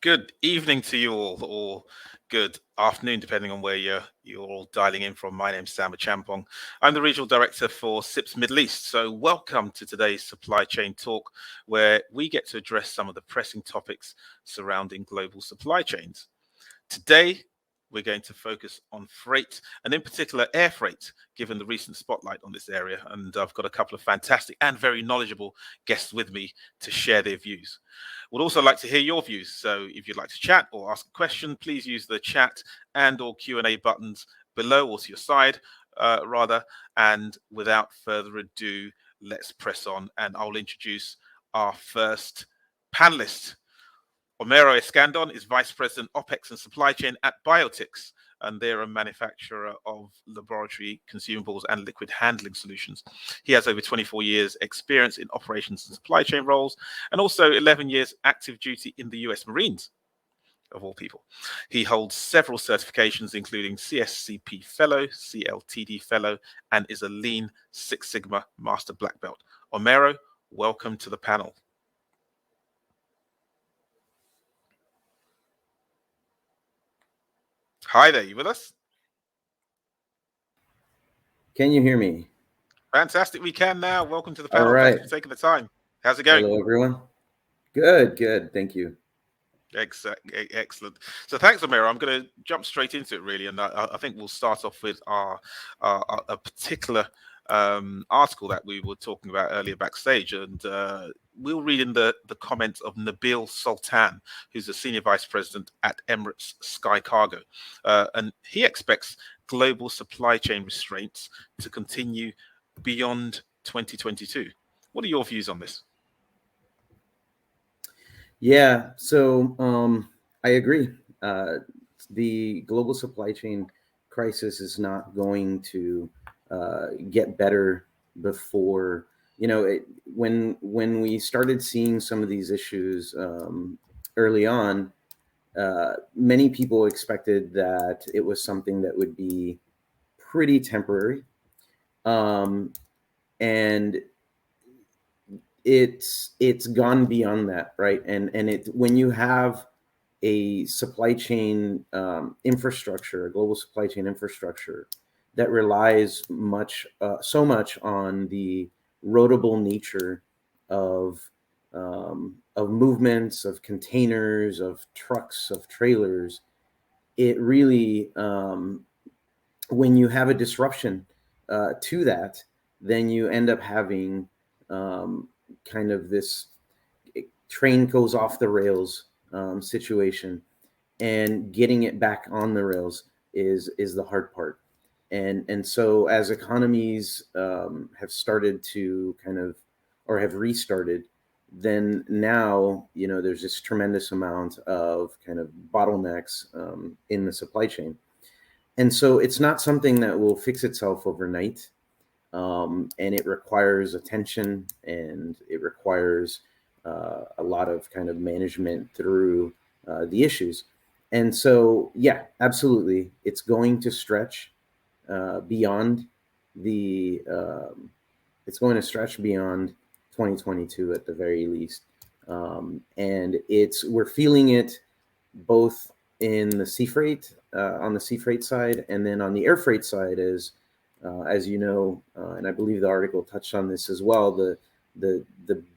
Good evening to you all, or good afternoon, depending on where you're all dialing in from. My name's Sam Champong. I'm the regional director for SIPS Middle East. So welcome to today's Supply Chain Talk, where we get to address some of the pressing topics surrounding global supply chains. Today, we're going to focus on freight, and in particular air freight, given the recent spotlight on this area. And I've got a couple of fantastic and very knowledgeable guests with me to share their views. We'd also like to hear your views. So if you'd like to chat or ask a question, please use the chat and or Q&A buttons below or to your side, rather. And without further ado, let's press on, and I'll introduce our first panelist. Homero Escandon is Vice President OPEX and Supply Chain at Biotix, and they're a manufacturer of laboratory consumables and liquid handling solutions. He has over 24 years experience in operations and supply chain roles, and also 11 years active duty in the US Marines, of all people. He holds several certifications, including CSCP Fellow, CLTD Fellow, and is a Lean Six Sigma Master Black Belt. Homero, welcome to the panel. Hi there, you with us? Can you hear me? Fantastic, we can now. Welcome to the panel. All right. Thanks for taking the time. How's it going? Hello, everyone. Good. Thank you. Excellent. So thanks, Amira. I'm going to jump straight into it, really, and I think we'll start off with a particular article that we were talking about earlier backstage, and we'll read in the comments of Nabil Sultan, who's a senior vice president at Emirates Sky Cargo, and he expects global supply chain restraints to continue beyond 2022. What are your views on this? Yeah, so I agree. The global supply chain crisis is not going to get better before, when we started seeing some of these issues early on, many people expected that it was something that would be pretty temporary. And it's gone beyond that, right? And when you have a supply chain infrastructure, a global supply chain infrastructure that relies so much on the roadable nature of movements, of containers, of trucks, of trailers, it really, when you have a disruption to that, then you end up having kind of this train goes off the rails situation, and getting it back on the rails is the hard part. And so as economies have started to have restarted, then now there's this tremendous amount of kind of bottlenecks in the supply chain. And so it's not something that will fix itself overnight. And it requires attention, and it requires a lot of kind of management through the issues. And so, yeah, absolutely, it's going to stretch beyond it's going to stretch beyond 2022 at the very least. And we're feeling it both in the sea freight, on the sea freight side, and then on the air freight side, as you know, and I believe the article touched on this as well, the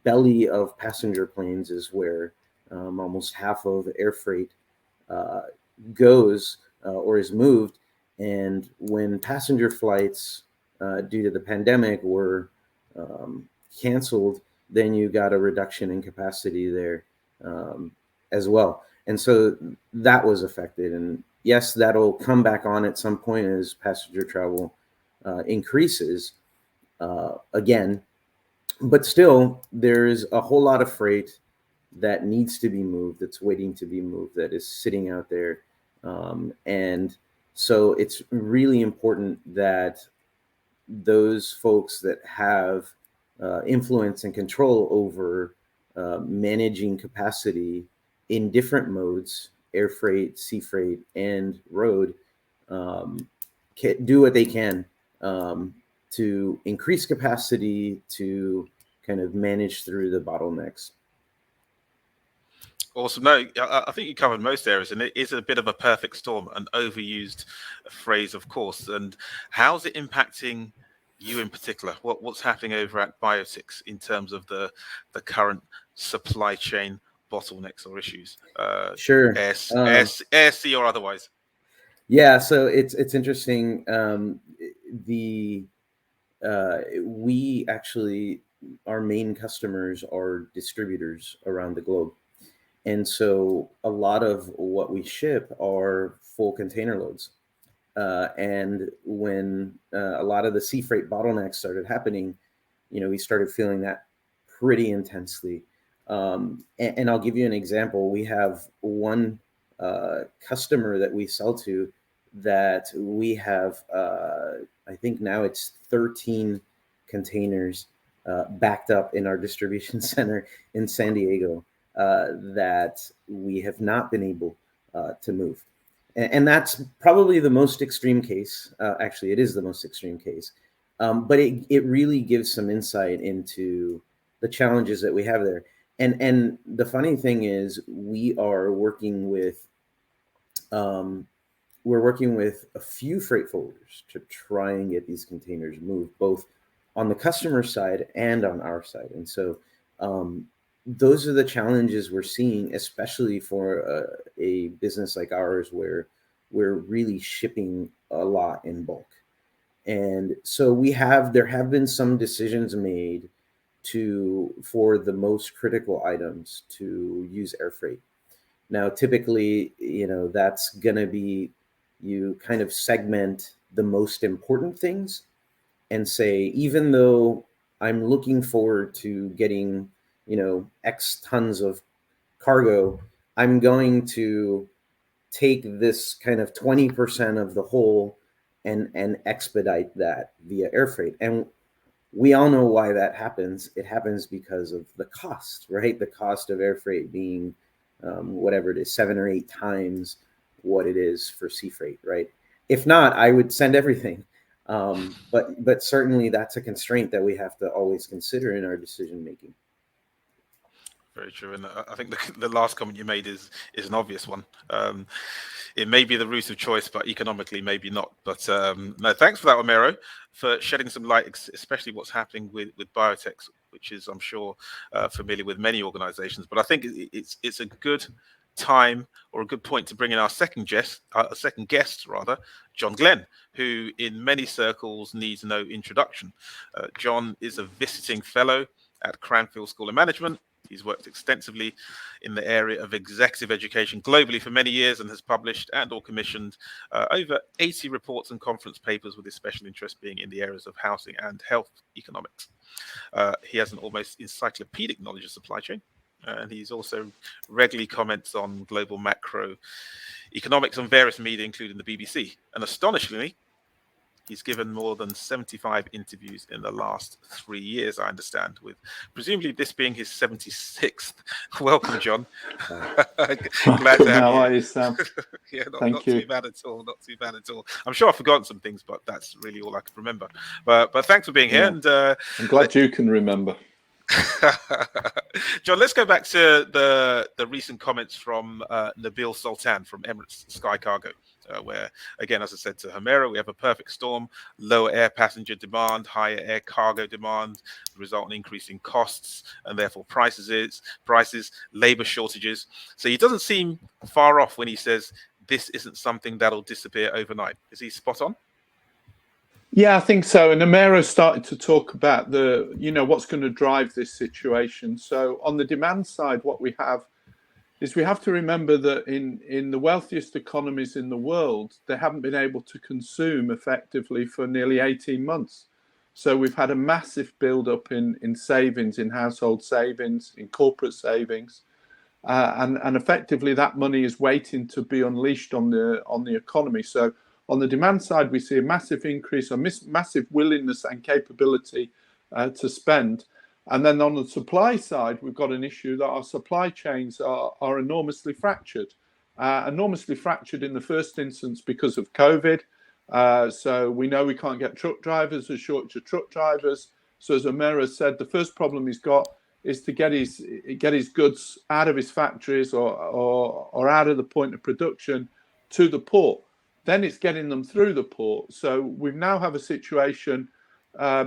belly of passenger planes is where almost half of air freight goes or is moved. And when passenger flights, due to the pandemic, were canceled, then you got a reduction in capacity there as well. And so that was affected. And yes, that'll come back on at some point as passenger travel increases again. But still, there's a whole lot of freight that needs to be moved, that's waiting to be moved, that is sitting out there. And so it's really important that those folks that have influence and control over managing capacity in different modes, air freight, sea freight, and road, do what they can to increase capacity, to kind of manage through the bottlenecks. Awesome. No, I think you covered most areas, and it is a bit of a perfect storm, an overused phrase, of course. And how's it impacting you in particular? What's happening over at Biotics in terms of the current supply chain bottlenecks or issues, Sure. air, sea, or otherwise? Yeah, so it's interesting. The We actually, our main customers are distributors around the globe. And so a lot of what we ship are full container loads. And when a lot of the sea freight bottlenecks started happening, we started feeling that pretty intensely. And I'll give you an example. We have one customer that we sell to that we have, I think now it's 13 containers backed up in our distribution center in San Diego that we have not been able to move. And that's probably the most extreme case. Actually, it is the most extreme case. But it really gives some insight into the challenges that we have there. And the funny thing is, we're working with a few freight forwarders to try and get these containers moved, both on the customer side and on our side. And so those are the challenges we're seeing, especially for a business like ours, where we're really shipping a lot in bulk. And so there have been some decisions made for the most critical items to use air freight. Now, typically, that's going to be, you kind of segment the most important things and say, even though I'm looking forward to getting, X tons of cargo, I'm going to take this kind of 20% of the whole and expedite that via air freight. And we all know why that happens. It happens because of the cost, right? The cost of air freight being whatever it is, 7 or 8 times what it is for sea freight, right? If not, I would send everything. But certainly that's a constraint that we have to always consider in our decision making. Very true, and I think the last comment you made is an obvious one. It may be the route of choice, but economically maybe not. But no, thanks for that, Omero, for shedding some light, especially what's happening with biotechs, which is, I'm sure, familiar with many organisations. But I think it's a good time or a good point to bring in our second guest, rather, John Glenn, who in many circles needs no introduction. John is a visiting fellow at Cranfield School of Management. He's worked extensively in the area of executive education globally for many years and has published and or commissioned over 80 reports and conference papers, with his special interest being in the areas of housing and health economics. He has an almost encyclopedic knowledge of supply chain, and he's also regularly comments on global macro economics on various media, including the BBC. And astonishingly, he's given more than 75 interviews in the last 3 years, I understand, with presumably this being his 76th. Welcome, John. Glad to have you. How are you, Sam? Yeah, not too bad at all. Not too bad at all. I'm sure I've forgotten some things, but that's really all I can remember. But thanks for being here. And I'm glad you can remember. John, let's go back to the recent comments from Nabil Sultan from Emirates Sky Cargo, where, again, as I said to Homero, we have a perfect storm: lower air passenger demand, higher air cargo demand, the result in increasing costs and therefore prices, labor shortages. So he doesn't seem far off when he says this isn't something that'll disappear overnight. Is he spot on? Yeah, I think so. And Amero started to talk about what's going to drive this situation. So on the demand side, what we have is we have to remember that in the wealthiest economies in the world, they haven't been able to consume effectively for nearly 18 months. So we've had a massive build-up in savings, in household savings, in corporate savings. And effectively that money is waiting to be unleashed on the economy. So on the demand side, we see a massive increase, a massive willingness and capability to spend. And then on the supply side, we've got an issue that our supply chains are enormously fractured. Enormously fractured in the first instance because of COVID. So we know we can't get truck drivers, there's a shortage of truck drivers. So as Omera said, the first problem he's got is to get his goods out of his factories or out of the point of production to the port. Then it's getting them through the port. So we now have a situation. I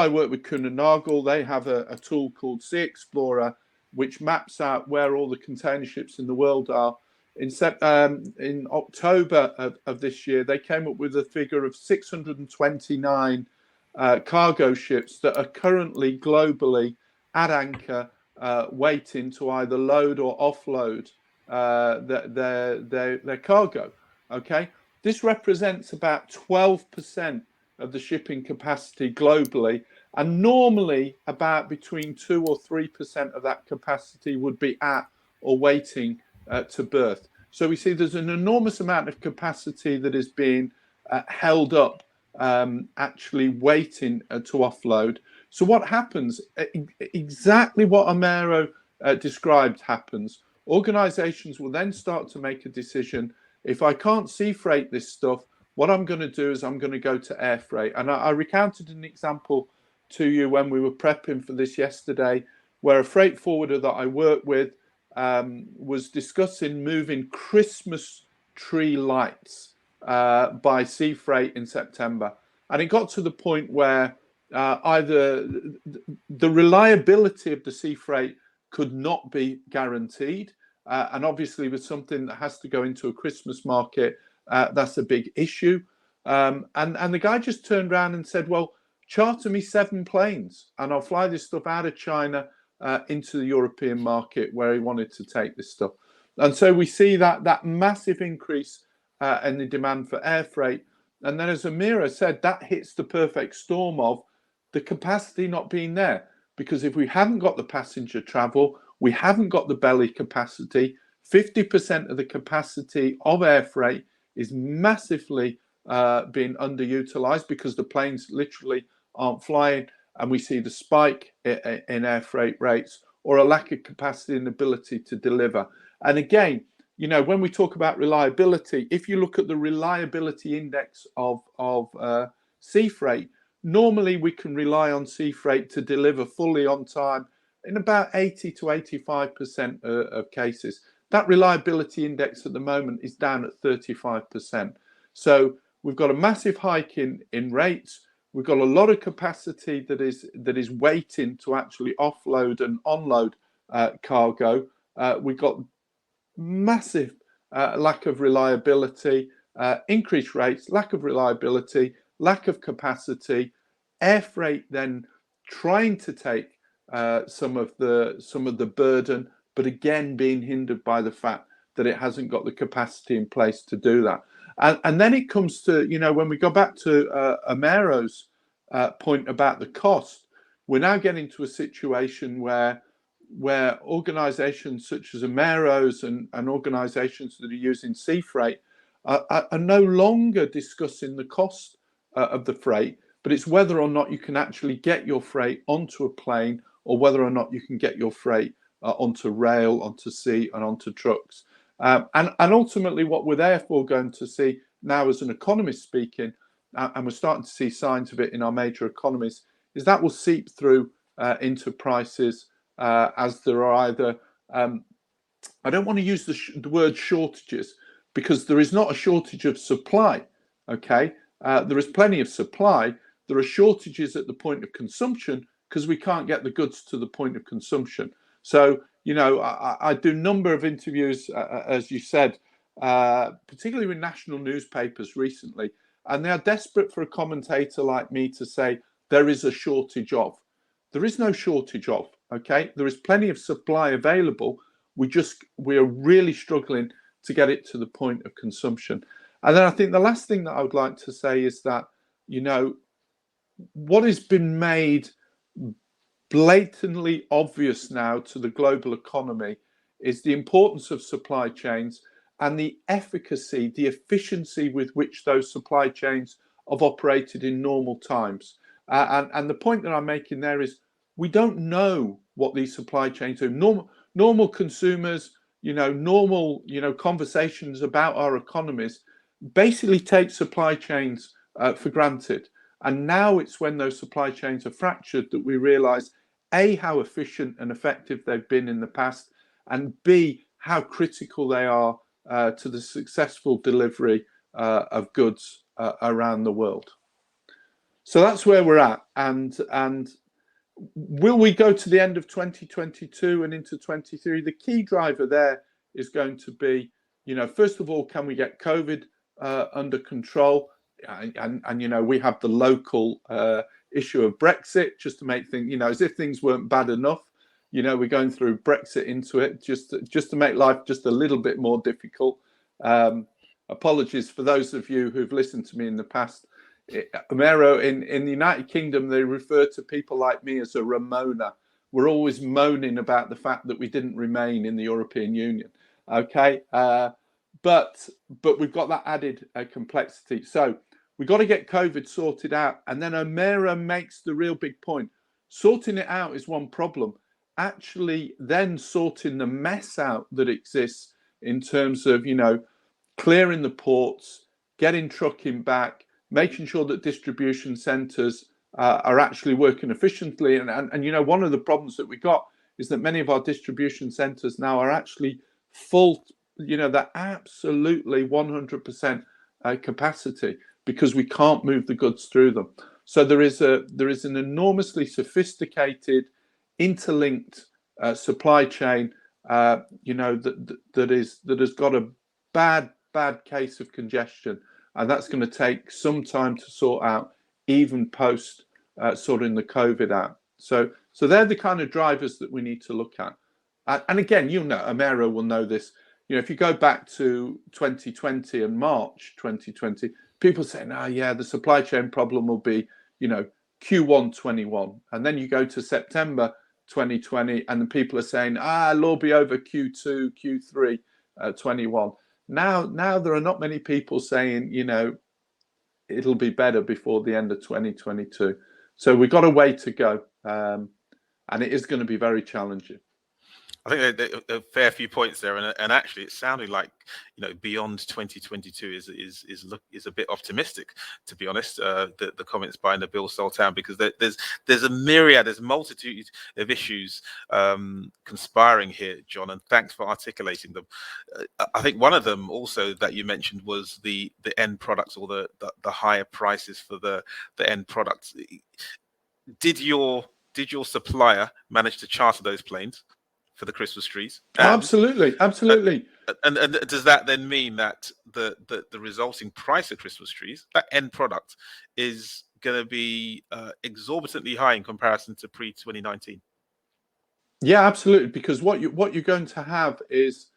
work with Kuehne Nagel. They have a tool called Sea Explorer, which maps out where all the container ships in the world are. In October of this year, they came up with a figure of 629 cargo ships that are currently globally at anchor, waiting to either load or offload their cargo. Okay, this represents about 12% of the shipping capacity globally, and normally about between 2 or 3% of that capacity would be at or waiting to berth. So we see there's an enormous amount of capacity that is being held up, actually waiting to offload. So what happens? Exactly what Amero described happens. Organizations will then start to make a decision. If I can't sea freight this stuff, what I'm going to do is I'm going to go to air freight. And I recounted an example to you when we were prepping for this yesterday, where a freight forwarder that I work with was discussing moving Christmas tree lights by sea freight in September. And it got to the point where either the reliability of the sea freight could not be guaranteed. And obviously with something that has to go into a Christmas market, that's a big issue. And the guy just turned around and said, well, charter me 7 planes and I'll fly this stuff out of China into the European market, where he wanted to take this stuff. And so we see that massive increase in the demand for air freight. And then, as Amira said, that hits the perfect storm of the capacity not being there. Because if we haven't got the passenger travel, we haven't got the belly capacity. 50% of the capacity of air freight is massively being underutilized because the planes literally aren't flying. And we see the spike in air freight rates, or a lack of capacity and ability to deliver. And again, when we talk about reliability, if you look at the reliability index of sea freight, normally we can rely on sea freight to deliver fully on time in about 80 to 85% of cases. That reliability index at the moment is down at 35%. So we've got a massive hike in rates. We've got a lot of capacity that is waiting to actually offload and onload cargo. We've got massive lack of reliability, increased rates, lack of reliability, lack of capacity. Air freight then trying to take some of the burden, but again being hindered by the fact that it hasn't got the capacity in place to do that. And then it comes to, when we go back to Amero's point about the cost, we're now getting to a situation where organizations such as Amero's and organizations that are using sea freight are no longer discussing the cost of the freight, but it's whether or not you can actually get your freight onto a plane, or whether or not you can get your freight onto rail, onto sea, and onto trucks. And ultimately, what we're therefore going to see now, as an economist speaking, and we're starting to see signs of it in our major economies, is that will seep through into prices as there are either, I don't want to use the word shortages, because there is not a shortage of supply, okay? There is plenty of supply. There are shortages at the point of consumption because we can't get the goods to the point of consumption. So, I do a number of interviews, as you said, particularly with national newspapers recently, and they are desperate for a commentator like me to say there is a shortage of. There is no shortage of, okay? There is plenty of supply available. We are really struggling to get it to the point of consumption. And then I think the last thing that I would like to say is that, what has been made blatantly obvious now to the global economy is the importance of supply chains and the efficacy, the efficiency with which those supply chains have operated in normal times. And the point that I'm making there is we don't know what these supply chains do. Normal consumers, normal, conversations about our economies basically take supply chains for granted. And now it's when those supply chains are fractured that we realize A, how efficient and effective they've been in the past, and B, how critical they are to the successful delivery of goods around the world. So that's where we're at. And will we go to the end of 2022 and into 23? The key driver there is going to be, first of all, can we get COVID under control? And we have the local issue of Brexit, just to make things, as if things weren't bad enough. We're going through Brexit into it just to make life just a little bit more difficult. Apologies for those of you who've listened to me in the past. Amero, in the United Kingdom, they refer to people like me as a Ramona. We're always moaning about the fact that we didn't remain in the European Union. Okay, but we've got that added complexity. So we've got to get COVID sorted out. And then Amero makes the real big point. Sorting it out is one problem. Actually, then sorting the mess out that exists in terms of, clearing the ports, getting trucking back, making sure that distribution centres are actually working efficiently. And one of the problems that we got is that many of our distribution centres now are actually full, they're absolutely 100% capacity because we can't move the goods through them. So there is an enormously sophisticated, interlinked supply chain, that has got a bad case of congestion. And that's going to take some time to sort out, even post sorting the COVID out. So they're the kind of drivers that we need to look at. And again, Amero will know this. If you go back to 2020 and March 2020, people saying, the supply chain problem will be, Q1 21. And then you go to September 2020, and the people are saying, it'll be over Q2, Q3 21. Now there are not many people saying, it'll be better before the end of 2022. So we've got a way to go, and it is going to be very challenging. I think there are a fair few points there, and actually, it sounded like beyond 2022 is a bit optimistic, to be honest. The comments by Nabil Sultan, because there's a multitude of issues conspiring here, John, and thanks for articulating them. I think one of them also that you mentioned was the end products, or the higher prices for the end products. Did your supplier manage to charter those planes for the Christmas trees? Absolutely. And does that then mean that the resulting price of Christmas trees, that end product, is going to be exorbitantly high in comparison to pre-2019? Yeah, absolutely. Because what you're going to have is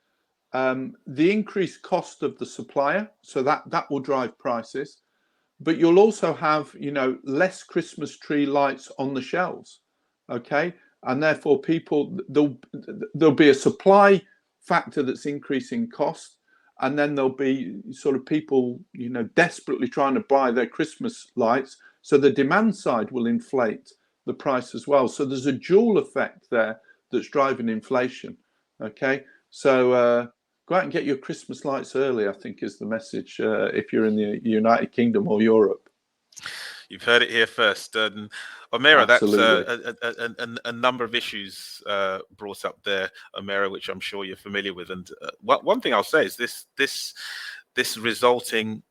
the increased cost of the supplier, so that will drive prices. But you'll also have less Christmas tree lights on the shelves. Okay. And therefore, there'll be a supply factor that's increasing cost, and then there'll be sort of people, desperately trying to buy their Christmas lights. So the demand side will inflate the price as well. So there's a dual effect there that's driving inflation. Okay, so go out and get your Christmas lights early, I think, is the message if you're in the United Kingdom or Europe. You've heard it here first. Amero, that's a number of issues brought up there, Amero, which I'm sure you're familiar with. And one thing I'll say is this resulting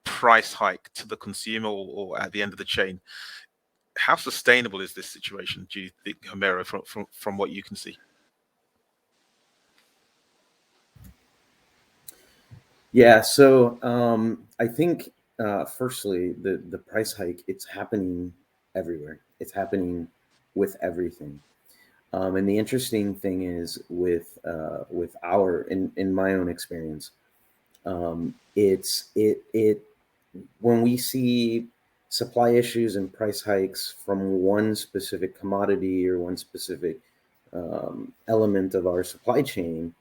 price hike to the consumer, or at the end of the chain, how sustainable is this situation, do you think, Amero, from what you can see? Yeah, so I think firstly, the price hike, it's happening everywhere. It's happening with everything. And the interesting thing is with in my own experience, it when we see supply issues and price hikes from one specific commodity or one specific element of our supply chain,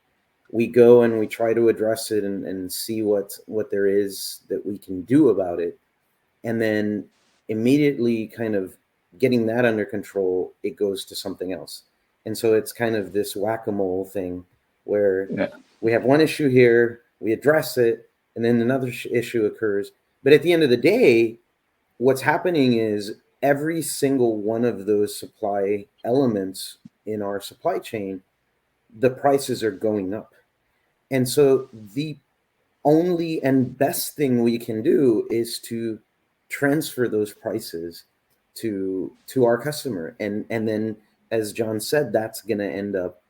we go and we try to address it and see what there is that we can do about it. And then immediately kind of getting that under control, it goes to something else. And so it's kind of this whack-a-mole thing where we have one issue here, we address it, and then another issue occurs. But at the end of the day, what's happening is every single one of those supply elements in our supply chain, the prices are going up. And so the only and best thing we can do is to transfer those prices to our customer. And then, as John said, that's going to end up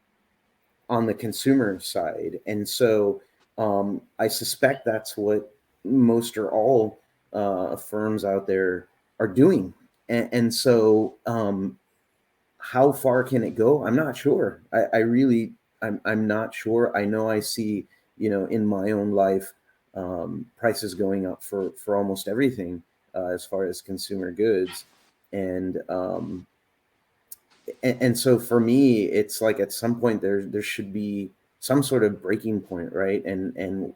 on the consumer side. And so I suspect that's what most or all firms out there are doing. And so how far can it go? I'm not sure. I really, I'm not sure. I know I see, in my own life, prices going up for almost everything as far as consumer goods. And so for me, it's like at some point there should be some sort of breaking point, right? And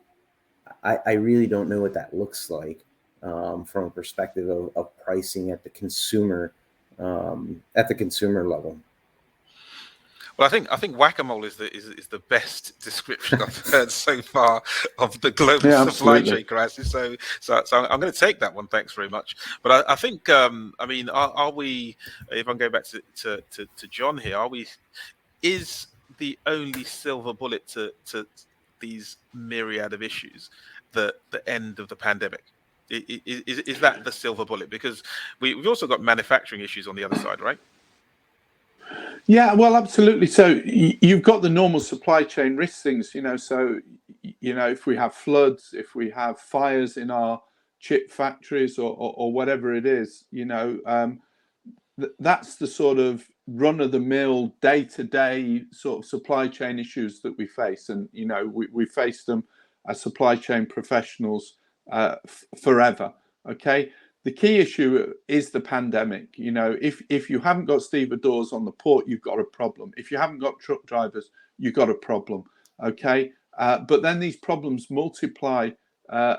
I really don't know what that looks like from a perspective of pricing at the consumer level. Well, I think whack-a-mole is the best description I've heard so far of the global supply chain crisis. So I'm going to take that one. Thanks very much. But I think I mean, are we? If I'm going back to John here, is the only silver bullet to these myriad of issues the end of the pandemic? Is that the silver bullet? Because we've also got manufacturing issues on the other side, right? Yeah, well, absolutely. So you've got the normal supply chain risk things, so, if we have floods, if we have fires in our chip factories or whatever it is, that's the sort of run-of-the-mill, day-to-day sort of supply chain issues that we face. And, we face them as supply chain professionals forever, okay? The key issue is the pandemic. If you haven't got stevedores on the port, you've got a problem. If you haven't got truck drivers, you've got a problem. Okay, but then these problems multiply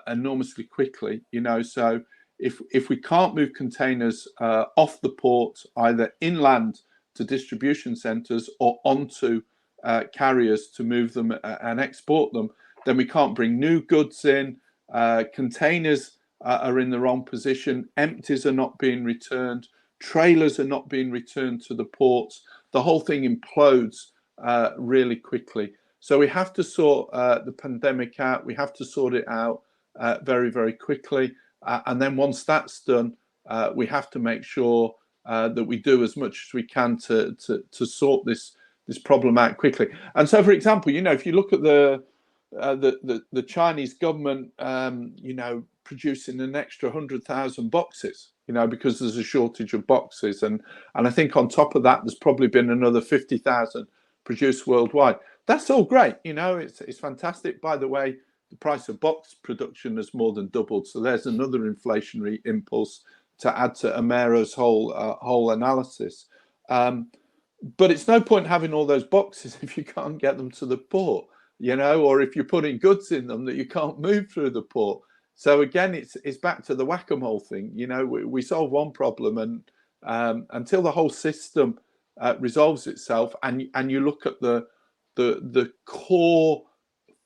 enormously quickly. So if we can't move containers off the port, either inland to distribution centres or onto carriers to move them and export them, then we can't bring new goods in. Containers are in the wrong position. Empties are not being returned. Trailers are not being returned to the ports. The whole thing implodes really quickly. So we have to sort the pandemic out. We have to sort it out very, very quickly. And then once that's done, we have to make sure that we do as much as we can to sort this problem out quickly. And so, for example, if you look at the Chinese government, producing an extra 100,000 boxes, because there's a shortage of boxes, and I think on top of that, there's probably been another 50,000 produced worldwide. That's all great, it's fantastic. By the way, the price of box production has more than doubled, so there's another inflationary impulse to add to Amero's whole analysis. But it's no point having all those boxes if you can't get them to the port. Or if you're putting goods in them that you can't move through the port. So again, it's back to the whack-a-mole thing. We solve one problem, and until the whole system resolves itself, and you look at the core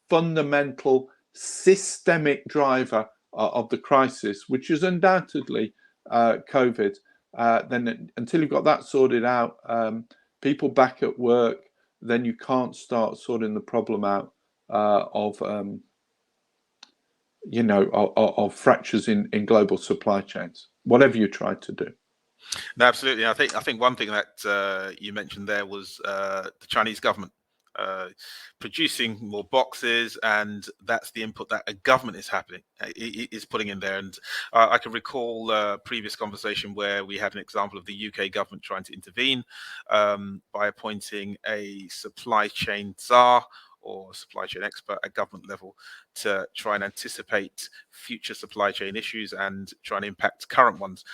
fundamental systemic driver of the crisis, which is undoubtedly COVID, then until you've got that sorted out, people back at work, then you can't start sorting the problem out of fractures in global supply chains, whatever you try to do. No, absolutely. I think one thing that you mentioned there was the Chinese government producing more boxes, and that's the input that a government is putting in there. And I can recall a previous conversation where we had an example of the UK government trying to intervene by appointing a supply chain czar or supply chain expert at government level to try and anticipate future supply chain issues and try and impact current ones.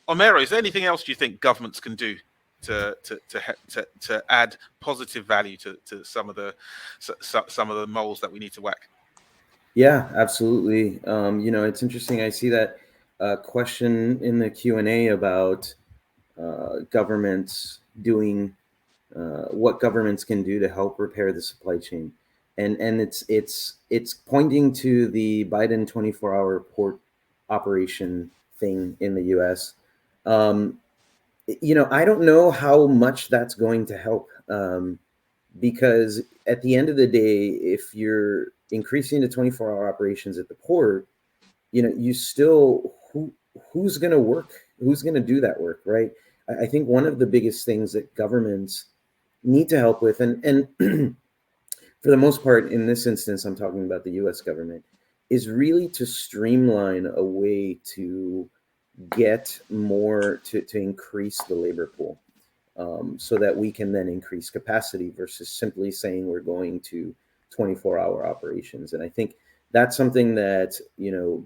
Amero, is there anything else you think governments can do to add positive value to some of the moles that we need to whack? Yeah, absolutely. It's interesting. I see that question in the Q&A about governments doing what governments can do to help repair the supply chain, and it's pointing to the Biden 24-hour port operation thing in the U.S. I don't know how much that's going to help, because at the end of the day, if you're increasing to 24-hour operations at the port, you still who's going to work, who's going to do that work, right? I think one of the biggest things that governments need to help with, and for the most part, in this instance, I'm talking about the U.S. government, is really to streamline a way to get more to increase the labor pool, so that we can then increase capacity versus simply saying we're going to 24-hour operations. And I think that's something that,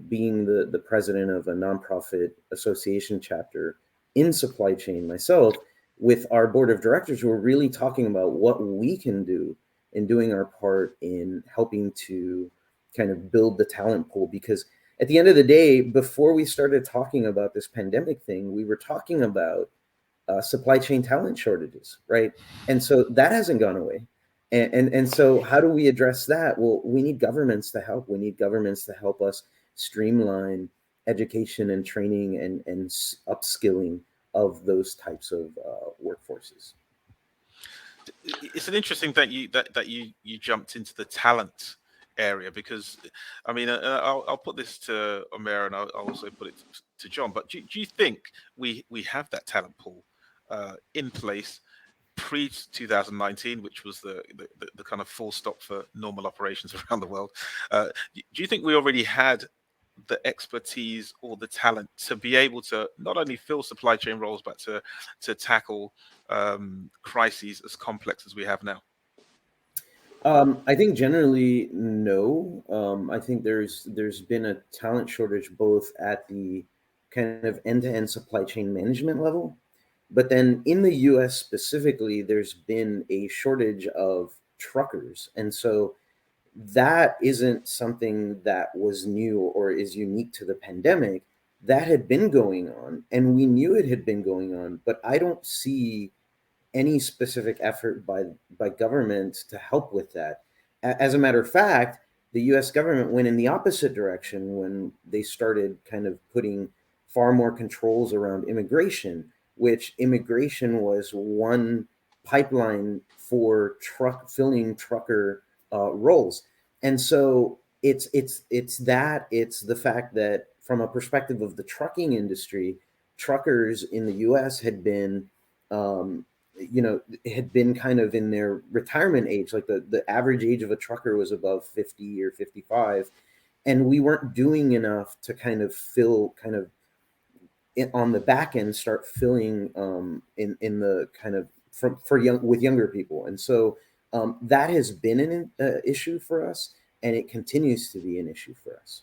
being the president of a nonprofit association chapter in supply chain myself, with our board of directors, we're really talking about what we can do in doing our part in helping to kind of build the talent pool. Because at the end of the day, before we started talking about this pandemic thing, we were talking about supply chain talent shortages, right? And so that hasn't gone away. And so how do we address that? Well, we need governments to help. We need governments to help us streamline education and training and upskilling of those types of workforces. It's an interesting that you jumped into the talent area, because I mean, I'll put this to Omer, and I'll also put it to John. But do you think we have that talent pool in place pre 2019, which was the kind of full stop for normal operations around the world? Do you think we already had the expertise or the talent to be able to not only fill supply chain roles, but to tackle crises as complex as we have now? I think generally no. I think there's been a talent shortage both at the kind of end-to-end supply chain management level, but then in the U.S. specifically, there's been a shortage of truckers, and so that isn't something that was new or is unique to the pandemic. That had been going on, and we knew it had been going on, but I don't see any specific effort by government to help with that. As a matter of fact, the U.S. government went in the opposite direction when they started kind of putting far more controls around immigration, which immigration was one pipeline for filling trucker roles. And so it's the fact that from a perspective of the trucking industry, truckers in the U.S. had been had been kind of in their retirement age. Like the average age of a trucker was above 50 or 55. And we weren't doing enough to kind of fill kind of on the back end, start filling in the kind of with younger people. And so that has been an issue for us, and it continues to be an issue for us.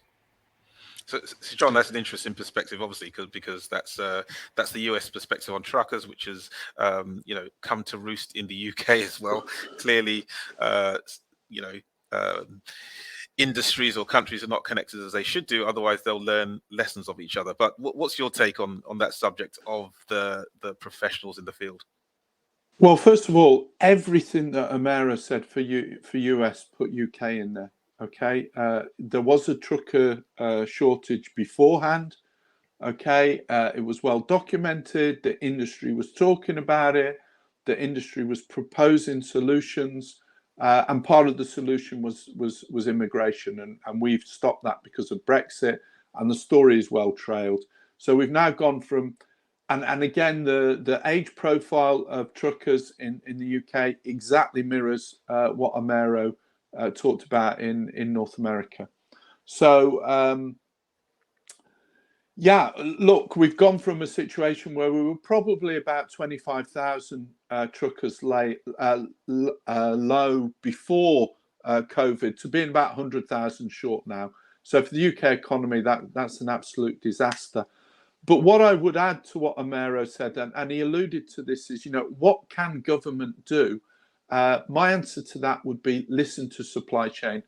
So, John, that's an interesting perspective, obviously, because that's the US perspective on truckers, which has come to roost in the UK as well. Clearly, industries or countries are not connected as they should do, otherwise they'll learn lessons of each other. But what's your take on that subject of the professionals in the field? Well, first of all, everything that Amara said for US, put UK in there. Okay, there was a trucker shortage beforehand. Okay, it was well documented. The industry was talking about it. The industry was proposing solutions, and part of the solution was immigration, and we've stopped that because of Brexit. And the story is well trailed. So we've now gone from, and again, the age profile of truckers in the UK exactly mirrors what Amaro talked about in North America. So yeah, look, we've gone from a situation where we were probably about 25,000 truckers low before COVID to being about 100,000 short now. So for the UK economy, that's an absolute disaster. But what I would add to what Amaro said, and he alluded to this, is, what can government do? My answer to that would be listen to supply chain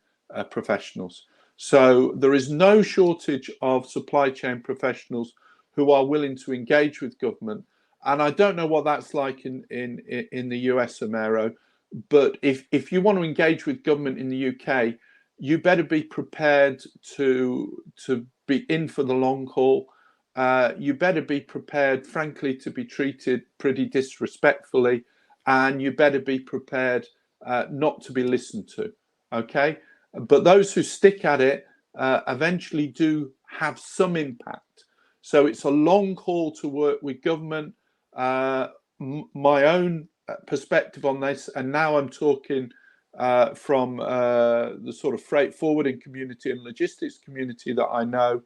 professionals. So there is no shortage of supply chain professionals who are willing to engage with government. And I don't know what that's like in the US, Amaro, but if you want to engage with government in the UK, you better be prepared to be in for the long haul. you better be prepared, frankly, to be treated pretty disrespectfully, and you better be prepared not to be listened to. Okay, but those who stick at it eventually do have some impact. So it's a long haul to work with government. My own perspective on this, and now I'm talking from the sort of freight forwarding community and logistics community that I know,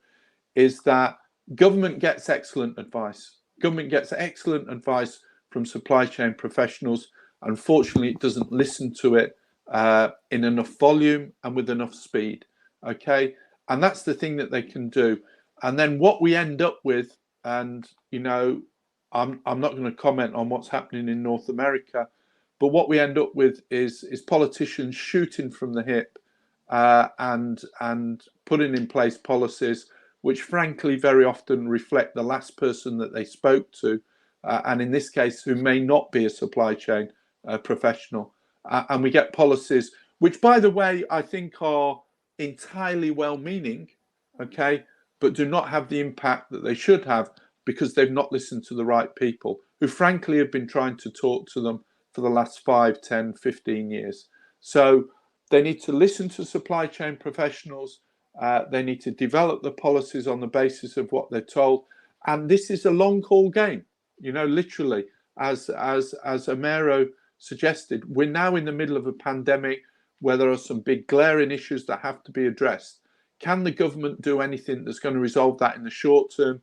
is that government gets excellent advice. Government gets excellent advice from supply chain professionals. Unfortunately, it doesn't listen to it in enough volume and with enough speed. Okay, and that's the thing that they can do. And then what we end up with, and I'm not going to comment on what's happening in North America, but what we end up with is politicians shooting from the hip and putting in place policies which frankly very often reflect the last person that they spoke to, and in this case, who may not be a supply chain professional. And we get policies which, by the way, I think are entirely well-meaning, okay, but do not have the impact that they should have because they've not listened to the right people who frankly have been trying to talk to them for the last 5, 10, 15 years. So they need to listen to supply chain professionals. They need to develop the policies on the basis of what they're told. And this is a long haul game, literally, as Amero suggested. We're now in the middle of a pandemic where there are some big glaring issues that have to be addressed. Can the government do anything that's going to resolve that in the short term?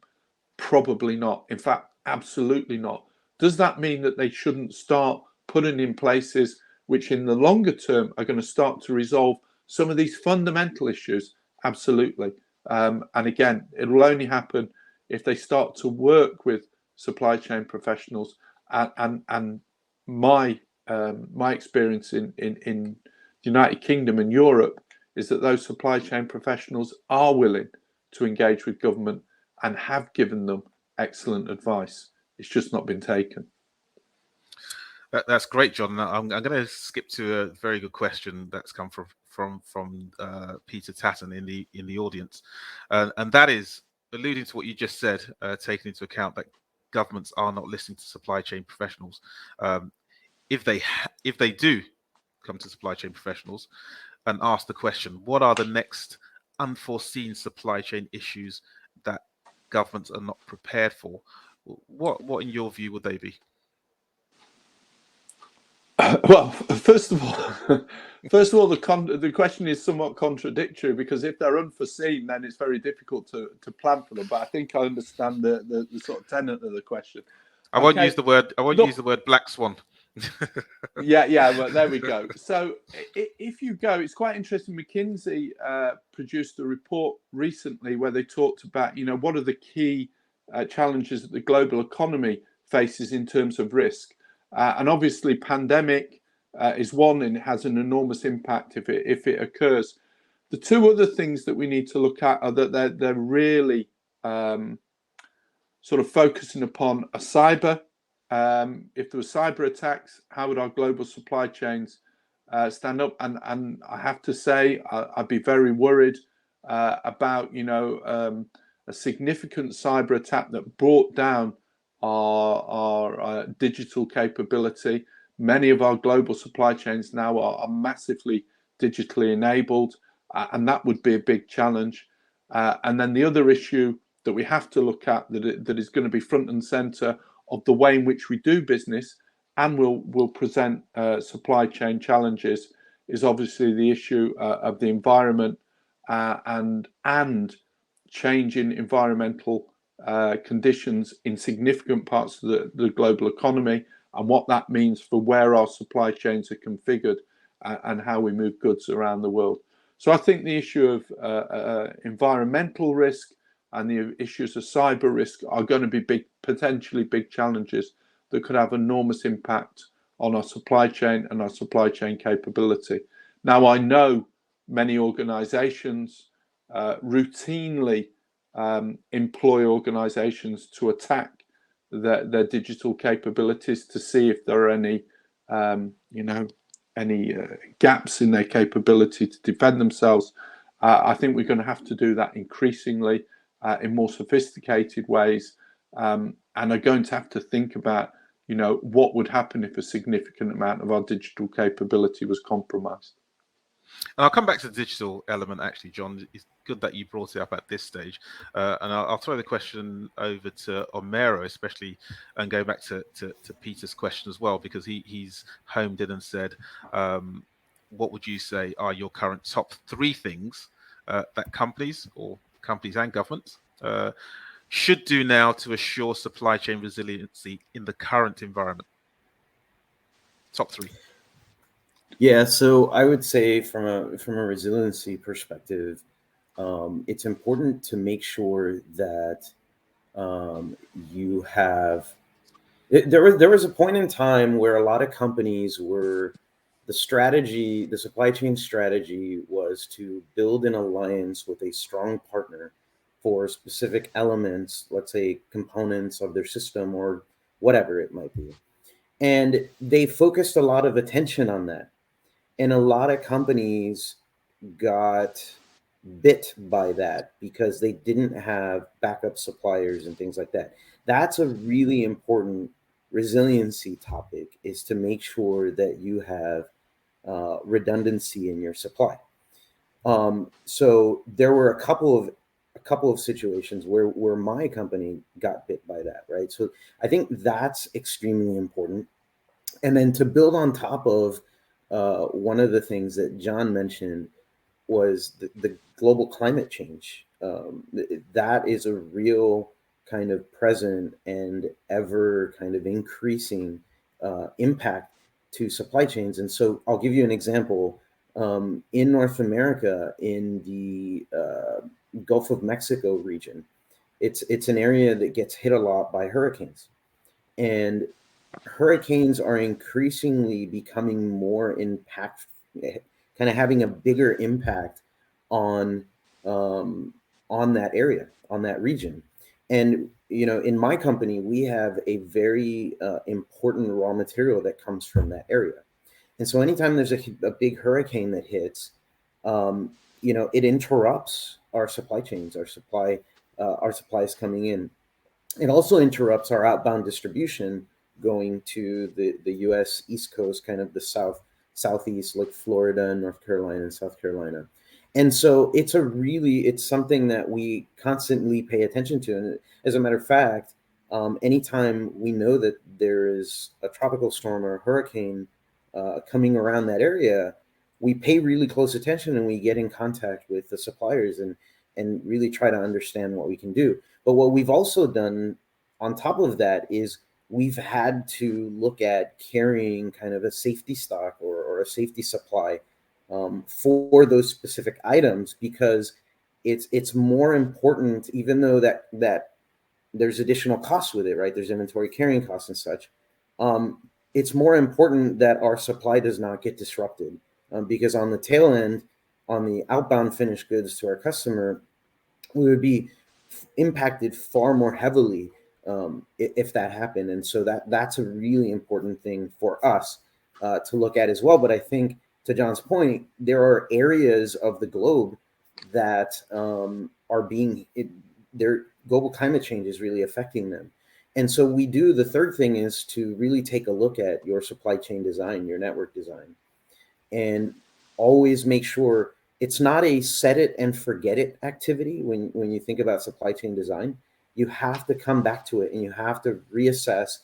Probably not. In fact, absolutely not. Does that mean that they shouldn't start putting in places which in the longer term are going to start to resolve some of these fundamental issues? Absolutely. And again, it will only happen if they start to work with supply chain professionals. And my experience in the United Kingdom and Europe is that those supply chain professionals are willing to engage with government and have given them excellent advice. It's just not been taken. That's great, John. I'm going to skip to a very good question that's come from Peter Tatton in the audience, and that is alluding to what you just said, taking into account that governments are not listening to supply chain professionals. If they do come to supply chain professionals and ask the question, what are the next unforeseen supply chain issues that governments are not prepared for? What in your view would they be? Well, first of all, the question is somewhat contradictory, because if they're unforeseen, then it's very difficult to plan for them. But I think I understand the sort of tenet of the question. I won't use the word black swan. Yeah. Well, there we go. So if you go, it's quite interesting. McKinsey produced a report recently where they talked about, what are the key challenges that the global economy faces in terms of risk. And obviously, pandemic is one, and it has an enormous impact if it occurs. The two other things that we need to look at are that they're really sort of focusing upon a cyber. If there were cyber attacks, how would our global supply chains stand up? And I have to say, I'd be very worried about a significant cyber attack that brought down our digital capability. Many of our global supply chains now are massively digitally enabled, and that would be a big challenge. And then the other issue that we have to look at that is going to be front and center of the way in which we do business and will present supply chain challenges is obviously the issue of the environment and changing environmental conditions in significant parts of the global economy, and what that means for where our supply chains are configured and how we move goods around the world. So I think the issue of environmental risk and the issues of cyber risk are going to be potentially big challenges that could have enormous impact on our supply chain and our supply chain capability. Now, I know many organizations routinely employ organizations to attack their digital capabilities to see if there are any gaps in their capability to defend themselves. I think we're going to have to do that increasingly. in more sophisticated ways, and are going to have to think about, what would happen if a significant amount of our digital capability was compromised. And I'll come back to the digital element, actually, John. It's good that you brought it up at this stage. And I'll throw the question over to Omero, especially, and go back to Peter's question as well, because he's homed in and said, what would you say are your current top 3 things that companies and governments should do now to assure supply chain resiliency in the current environment? Top 3. Yeah, so I would say from a resiliency perspective, it's important to make sure that you have. There was a point in time where a lot of companies were the supply chain strategy was to build an alliance with a strong partner for specific elements, let's say components of their system or whatever it might be. And they focused a lot of attention on that. And a lot of companies got bit by that because they didn't have backup suppliers and things like that. That's a really important resiliency topic, is to make sure that you have redundancy in your supply. So there were a couple of situations where my company got bit by that, right? So I think that's extremely important. And then to build on top of one of the things that John mentioned was the global climate change. That is a real kind of present and ever kind of increasing impact to supply chains. And so I'll give you an example. In North America, in the Gulf of Mexico region, it's an area that gets hit a lot by hurricanes. And hurricanes are increasingly becoming more impact, kind of having a bigger impact on that area, on that region. And in my company, we have a very important raw material that comes from that area. And so anytime there's a big hurricane that hits, it interrupts our supply chains, our supplies coming in. It also interrupts our outbound distribution going to the U.S. East Coast, kind of the southeast, like Florida and North Carolina and South Carolina. And so it's something that we constantly pay attention to. And as a matter of fact, anytime we know that there is a tropical storm or a hurricane coming around that area, we pay really close attention and we get in contact with the suppliers and really try to understand what we can do. But what we've also done on top of that is we've had to look at carrying kind of a safety stock or a safety supply for those specific items, because it's more important, even though that there's additional costs with it, right? There's inventory carrying costs and such. It's more important that our supply does not get disrupted, because on the tail end, on the outbound finished goods to our customer, we would be impacted far more heavily if that happened. And so that's a really important thing for us to look at as well. But I think, to John's point, there are areas of the globe that their global climate change is really affecting them. And so the third thing is to really take a look at your supply chain design, your network design, and always make sure it's not a set it and forget it activity. When you think about supply chain design, you have to come back to it and you have to reassess,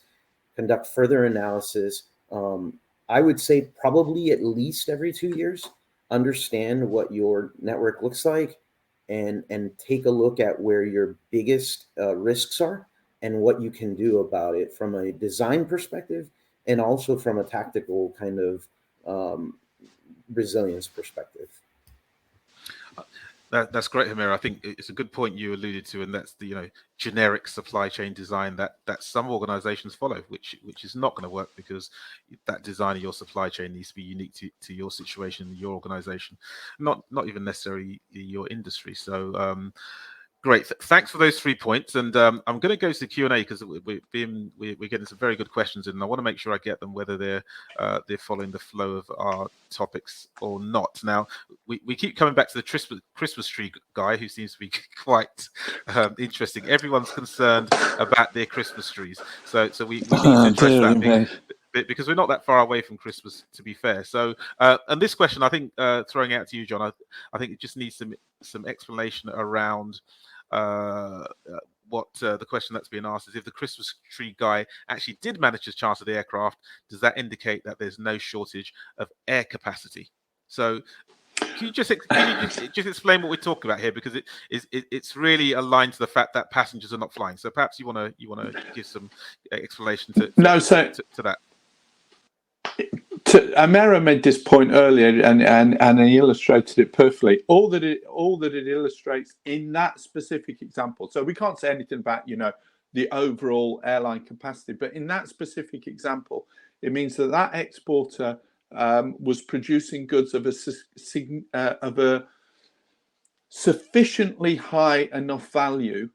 conduct further analysis. I would say probably at least every 2 years, understand what your network looks like and take a look at where your biggest risks are and what you can do about it from a design perspective and also from a tactical kind of resilience perspective. That's great, Hamir. I think it's a good point you alluded to, and that's the generic supply chain design that some organizations follow, which is not going to work, because that design of your supply chain needs to be unique to your situation, your organization, not even necessarily your industry. So Great. Thanks for those 3 points. And I'm going to go to the Q&A because we're getting some very good questions in, and I want to make sure I get them whether they're following the flow of our topics or not. Now, we keep coming back to the Christmas tree guy, who seems to be quite interesting. Everyone's concerned about their Christmas trees. So we need to address that because we're not that far away from Christmas, to be fair. So, and this question, I think, throwing out to you, John, I think it just needs some explanation around what the question that's being asked is: if the Christmas tree guy actually did manage to charter the aircraft, does that indicate that there's no shortage of air capacity? So can you just explain what we're talking about here, because it's really aligned to the fact that passengers are not flying. So perhaps you want to give some explanation to that. Amero made this point earlier, and he illustrated it perfectly. All that it illustrates in that specific example. So we can't say anything about the overall airline capacity, but in that specific example, it means that exporter was producing goods of a sufficiently high enough value,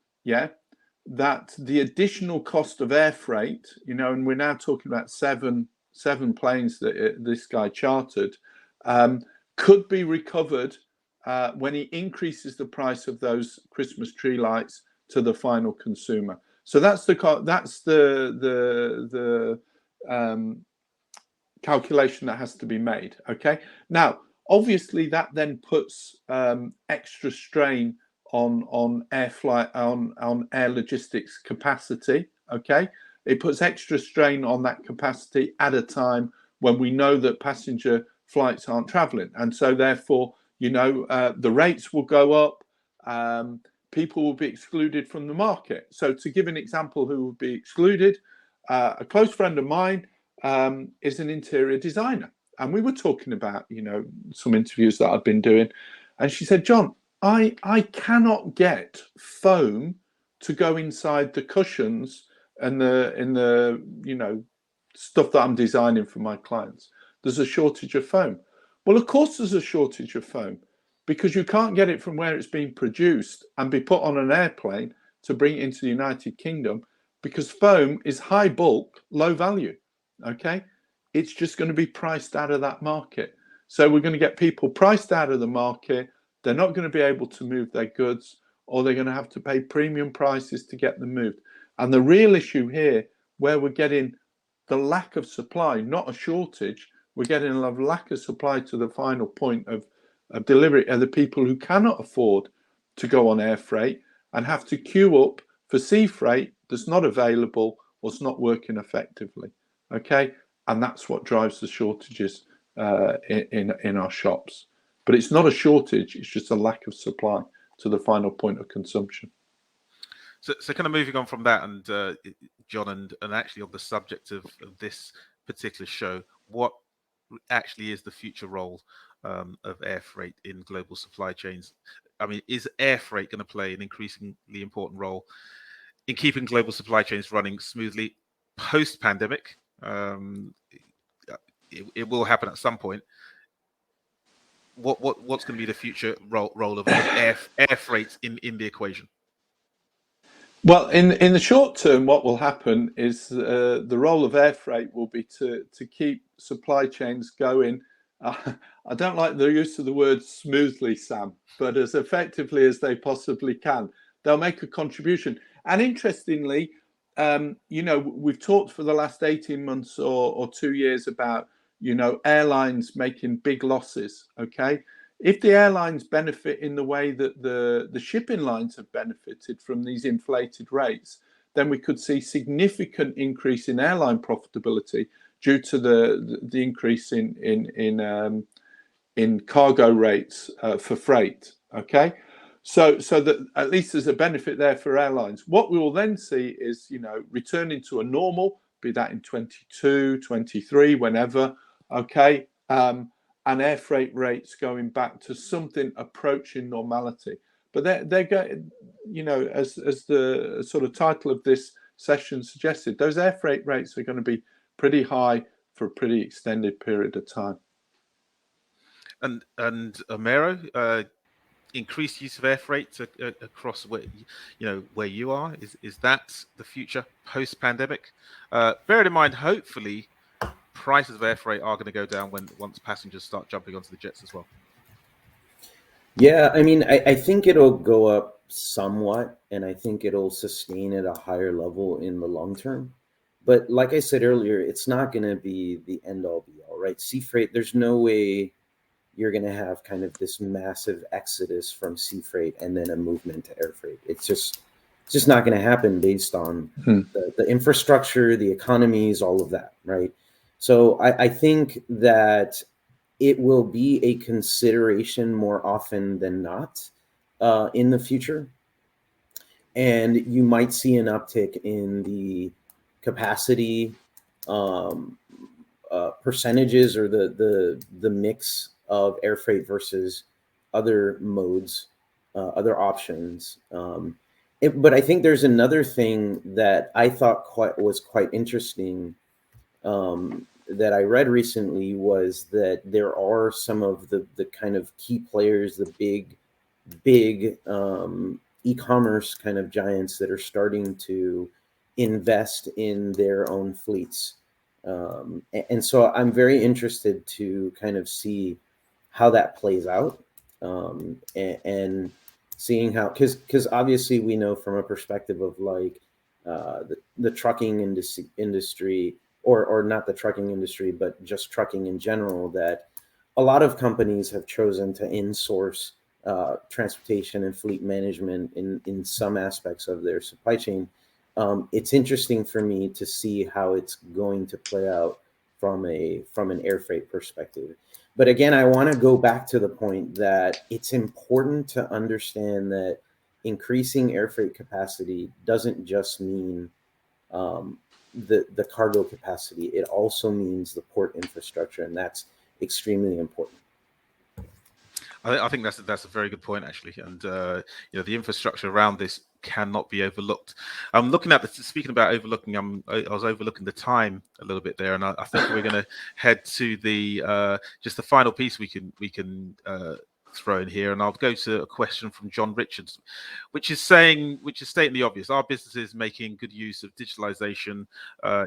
that the additional cost of air freight, and we're now talking about seven planes that this guy chartered, could be recovered when he increases the price of those Christmas tree lights to the final consumer. So that's the calculation that has to be made. Okay. Now, obviously, that then puts extra strain on air flight, on air logistics capacity. Okay. It puts extra strain on that capacity at a time when we know that passenger flights aren't traveling. And so therefore, the rates will go up. People will be excluded from the market. So to give an example who would be excluded, a close friend of mine is an interior designer. And we were talking about, some interviews that I've been doing. And she said, John, I cannot get foam to go inside the cushions and the stuff that I'm designing for my clients. There's a shortage of foam. Well, of course there's a shortage of foam, because you can't get it from where it's being produced and be put on an airplane to bring it into the United Kingdom, because foam is high bulk, low value. Okay, it's just going to be priced out of that market. So we're going to get people priced out of the market. They're not going to be able to move their goods, or they're going to have to pay premium prices to get them moved. And the real issue here, where we're getting the lack of supply, not a shortage, we're getting a lack of supply to the final point of delivery, are the people who cannot afford to go on air freight and have to queue up for sea freight that's not available or it's not working effectively. Okay, and that's what drives the shortages in our shops. But it's not a shortage; it's just a lack of supply to the final point of consumption. So kind of moving on from that, and John, and actually on the subject of this particular show, what actually is the future role of air freight in global supply chains? I mean, is air freight going to play an increasingly important role in keeping global supply chains running smoothly post-pandemic? It will happen at some point. What's going to be the future role of air freight in the equation? Well, in the short term, what will happen is the role of air freight will be to keep supply chains going. I don't like the use of the word smoothly, Sam, but as effectively as they possibly can. They'll make a contribution. And interestingly, we've talked for the last 18 months or 2 years about, airlines making big losses, okay? If the airlines benefit in the way that the shipping lines have benefited from these inflated rates, then we could see significant increase in airline profitability due to the increase in cargo rates for freight. Okay, so that at least there's a benefit there for airlines. What we will then see is returning to a normal, be that in 22, 23, whenever. Okay. And air freight rates going back to something approaching normality. But they're going, as the sort of title of this session suggested, those air freight rates are going to be pretty high for a pretty extended period of time. And Amero, increased use of air freight across where where you are? Is that the future post-pandemic? Bearing in mind, hopefully, prices of air freight are going to go down once passengers start jumping onto the jets as well. Yeah, I mean, I think it'll go up somewhat, and I think it'll sustain at a higher level in the long term. But like I said earlier, it's not going to be the end all be all, right? Sea freight, there's no way you're going to have kind of this massive exodus from sea freight and then a movement to air freight. It's just not going to happen based on the infrastructure, the economies, all of that, right? So I think that it will be a consideration more often than not in the future. And you might see an uptick in the capacity percentages or the mix of air freight versus other modes, other options. But I think there's another thing that I thought was quite interesting that I read recently, was that there are some of the kind of key players, the big e-commerce kind of giants that are starting to invest in their own fleets. And so I'm very interested to kind of see how that plays out, and seeing how, because obviously we know from a perspective of like the trucking industry, or not the trucking industry, but just trucking in general, that a lot of companies have chosen to insource transportation and fleet management in some aspects of their supply chain. It's interesting for me to see how it's going to play out from an air freight perspective. But again, I want to go back to the point that it's important to understand that increasing air freight capacity doesn't just mean the cargo capacity. It also means the port infrastructure, and that's extremely important. I think that's a very good point, actually, and the infrastructure around this cannot be overlooked. I'm looking at speaking about overlooking. I was overlooking the time a little bit there, and I think we're going to head to the just the final piece we can throw in here, and I'll go to a question from John Richards, which is stating the obvious: are businesses making good use of digitalization,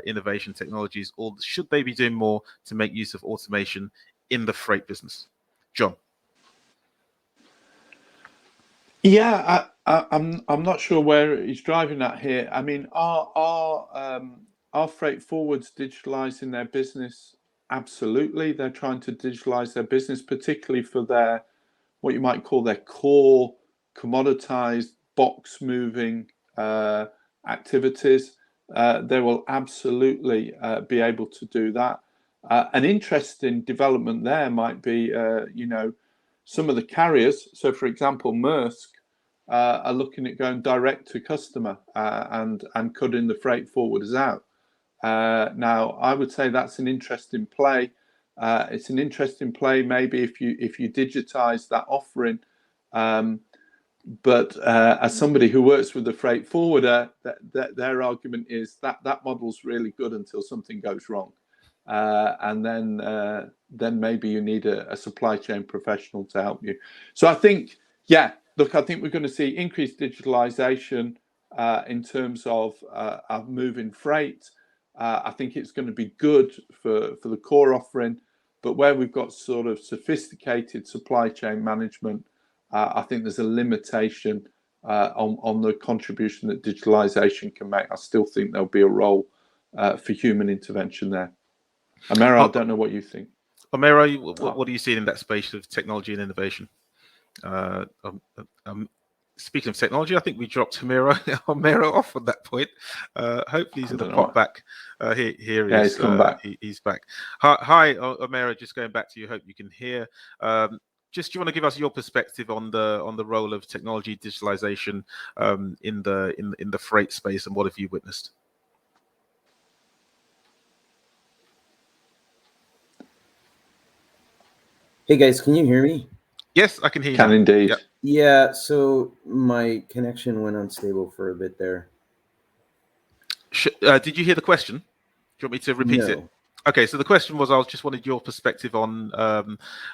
innovation technologies, or should they be doing more to make use of automation in the freight business? John. Yeah, I'm not sure where he's driving at here. I mean, are freight forwards digitalizing their business? Absolutely, they're trying to digitalize their business, particularly for their what you might call their core commoditized box moving activities. They will absolutely be able to do that. An interesting development there might be, some of the carriers. So, for example, Maersk are looking at going direct to customer and cutting the freight forwarders out. Now, I would say that's an interesting play. It's an interesting play, maybe if you digitize that offering. But as somebody who works with the freight forwarder, their argument is that model's really good until something goes wrong. And then maybe you need a supply chain professional to help you. So I think, I think we're going to see increased digitalization in terms of moving freight. I think it's going to be good for the core offering, but where we've got sort of sophisticated supply chain management, I think there's a limitation on the contribution that digitalization can make. I still think there'll be a role for human intervention there. Amero, I don't know what you think. Amero, what are you seeing in that space of technology and innovation? Speaking of technology, I think we dropped Amero off on that point. Hopefully he's going to pop back. Here he is. He's come back. He's back. Hi, Amero. Just going back to you. Hope you can hear. Just do you want to give us your perspective on the role of technology digitalization in the freight space, and what have you witnessed? Hey guys, can you hear me? Yes, I can hear you. Can indeed. Yep. Yeah, so my connection went unstable for a bit there. Did you hear the question? Do you want me to repeat it? Okay, so the question was, I just wanted your perspective on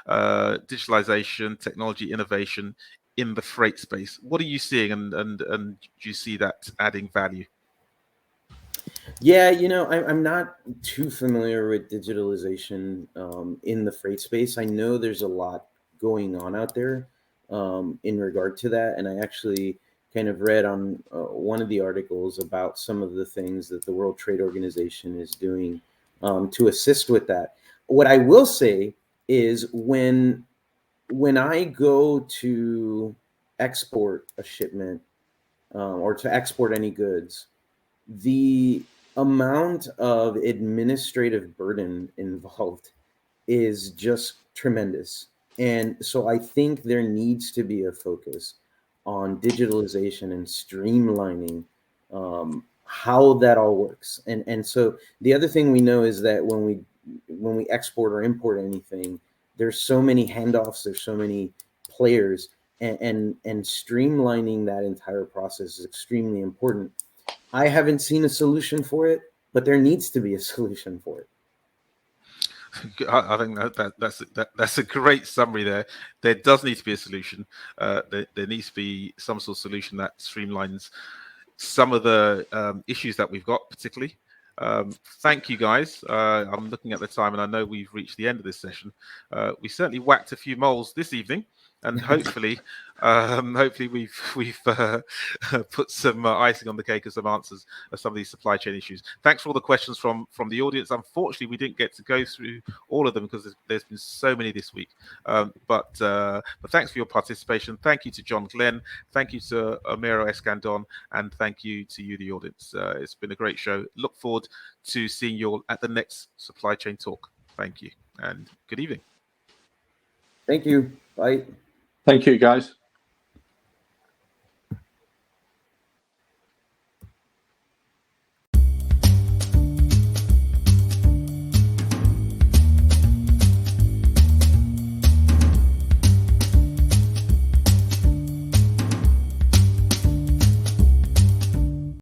digitalization, technology, innovation in the freight space. What are you seeing, and do you see that adding value? Yeah, I'm not too familiar with digitalization in the freight space. I know there's a lot going on out there in regard to that, and I actually kind of read on one of the articles about some of the things that the World Trade Organization is doing to assist with that. What I will say is when I go to export a shipment or to export any goods, the amount of administrative burden involved is just tremendous. And so I think there needs to be a focus on digitalization and streamlining how that all works. And so the other thing we know is that when we export or import anything, there's so many handoffs, there's so many players, and streamlining that entire process is extremely important. I haven't seen a solution for it, but there needs to be a solution for it. I think that's a great summary there. There does need to be a solution. There needs to be some sort of solution that streamlines some of the issues that we've got, particularly. Thank you, guys. I'm looking at the time, and I know we've reached the end of this session. We certainly whacked a few moles this evening, and hopefully we've put some icing on the cake of some answers of some of these supply chain issues. Thanks for all the questions from the audience. Unfortunately, we didn't get to go through all of them because there's been so many this week. But thanks for your participation. Thank you to John Glenn. Thank you to Omero Escandon, and thank you to you, the audience. It's been a great show. Look forward to seeing you all at the next Supply Chain Talk. Thank you, and good evening. Thank you. Bye. Thank you, guys.